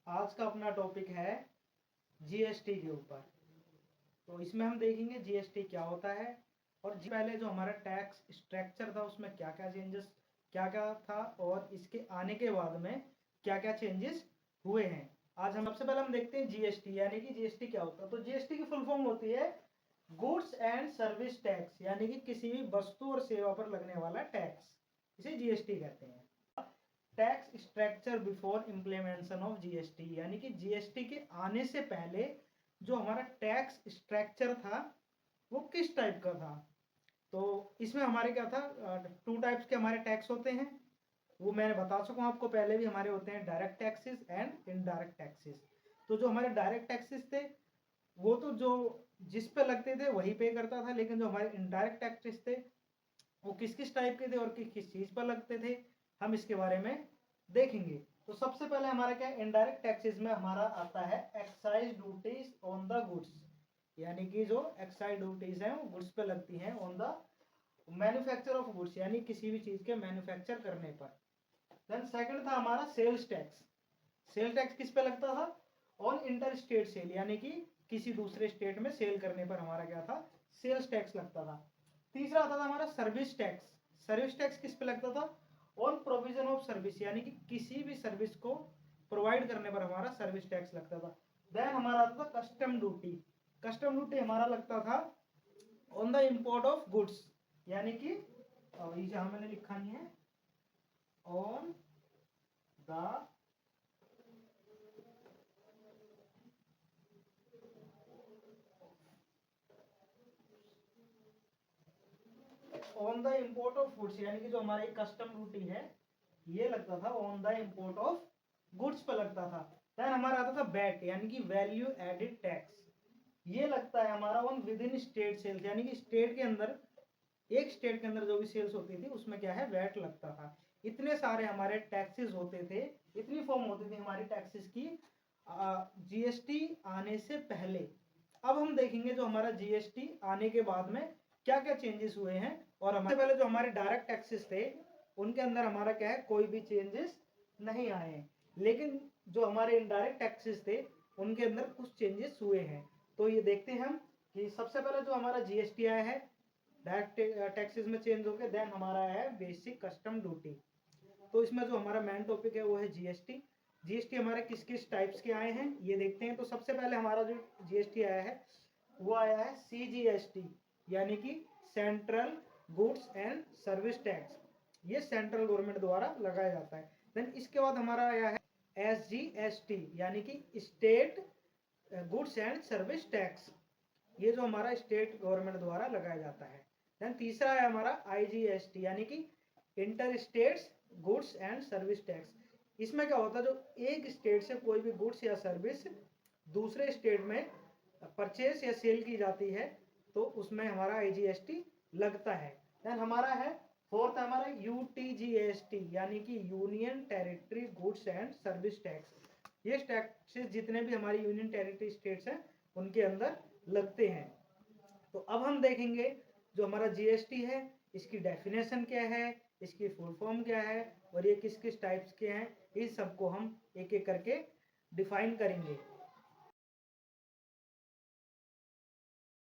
आज का अपना टॉपिक है जीएसटी के ऊपर। तो इसमें हम देखेंगे जीएसटी क्या होता है और पहले जो हमारा टैक्स स्ट्रक्चर था उसमें क्या क्या चेंजेस क्या था और इसके आने के बाद में क्या क्या चेंजेस हुए हैं। आज हम सबसे पहले हम देखते हैं जीएसटी, यानी कि जीएसटी क्या होता है। तो जीएसटी की फुल फॉर्म होती है गुड्स एंड सर्विस टैक्स, यानी कि किसी भी वस्तु और सेवा पर लगने वाला टैक्स, इसे जीएसटी कहते हैं। Tax structure before implementation of GST, यानी कि जीएसटी के आने से पहले जो हमारा टैक्स स्ट्रक्चर था वो किस टाइप का था। तो इसमें हमारे क्या था, 2 टाइप्स के हमारे टैक्स होते हैं, वो मैंने बता चुका हूँ आपको पहले भी। हमारे होते हैं direct taxes and indirect taxes. तो जो हमारे डायरेक्ट टैक्सेस थे वो तो जो जिस पे लगते थे वही पे करता था, लेकिन जो हमारे इनडायरेक्ट टैक्सेस थे वो किस किस टाइप के थे और किस किस चीज पर लगते थे, हम इसके बारे में देखेंगे। तो सबसे पहले हमारा क्या इनडायरेक्ट टैक्सेस में हमारा आता है excise duties on the goods, यानी कि जो एक्साइज ड्यूटीज हैं वो गुड्स पे लगती हैं on the manufacture of goods, यानी किसी भी चीज के मैन्युफैक्चर करने पर। देन सेकंड था हमारा सेल्स टैक्स। सेल टैक्स किस पे लगता था, ऑन इंटर स्टेट सेल, यानी कि किसी दूसरे स्टेट में सेल करने पर हमारा क्या था, सेल्स टैक्स लगता था। तीसरा आता था हमारा सर्विस टैक्स। सर्विस टैक्स किस पे लगता था, ऑन प्रोविजन ऑफ सर्विस, यानी कि किसी भी सर्विस को प्रोवाइड करने पर हमारा सर्विस टैक्स लगता था। देन हमारा आता था कस्टम ड्यूटी। कस्टम ड्यूटी हमारा लगता था on the import of goods, यानी कि जहां मैंने लिखा नहीं है, on the on the import of goods, यानी कि जो हमारी कस्टम ड्यूटी है ये लगता था on the import of goods पे लगता था। देन हमारा आता था वैट, यानी कि वैल्यू एडेड टैक्स। ये लगता है हमारा own within state sales, यानी कि स्टेट के अंदर, एक स्टेट के अंदर जो भी सेल्स होती थी उसमें क्या है, वैट लगता था। इतने सारे हमारे टैक्सेस होते थे, इतनी फॉर्म होती थी हमारी टैक्सेस की जीएसटी आने से पहले। अब हम देखेंगे जो हमारा जीएसटी आने के बाद में क्या क्या चेंजेस हुए हैं। और हमारे पहले जो हमारे डायरेक्ट टैक्सेस थे उनके अंदर हमारा क्या है, कोई भी चेंजेस नहीं आए हैं, लेकिन जो हमारे इनडायरेक्ट टैक्सेस थे उनके अंदर कुछ चेंजेस हुए हैं। तो ये देखते हैं हम कि सबसे पहले जो हमारा जीएसटी आया है डायरेक्ट टैक्सेस में चेंज हो गया। देन हमारा है बेसिक कस्टम ड्यूटी। तो इसमें जो हमारा मेन टॉपिक है वो है जीएसटी। जीएसटी हमारे किस किस टाइप्स के आए हैं ये देखते हैं। तो सबसे पहले हमारा जो जीएसटी आया है वो आया है सीजीएसटी, यानी कि central goods and service tax. ये सेंट्रल गवर्नमेंट द्वारा लगाया जाता है। देन इसके बाद हमारा आया है एसजीएसटी, यानी कि state goods and service tax. ये जो हमारा स्टेट गवर्नमेंट द्वारा लगाया जाता है। देन तीसरा है हमारा आईजीएसटी, यानी कि inter states goods and service tax. इसमें क्या होता है, जो एक स्टेट से कोई भी गुड्स या सर्विस दूसरे स्टेट में परचेस या सेल की जाती है तो उसमें हमारा आईजीएसटी लगता है। देन हमारा है फोर्थ हमारा यूटीजीएसटी, यानी कि union territory goods and service tax. ये टैक्सेस जितने भी हमारी यूनियन टेरिटरी स्टेट्स हैं उनके अंदर लगते हैं। तो अब हम देखेंगे जो हमारा जीएसटी है इसकी डेफिनेशन क्या है, इसकी फुल फॉर्म क्या है और ये किस किस टाइप्स के हैं, इस सबको हम एक एक करके डिफाइन करेंगे।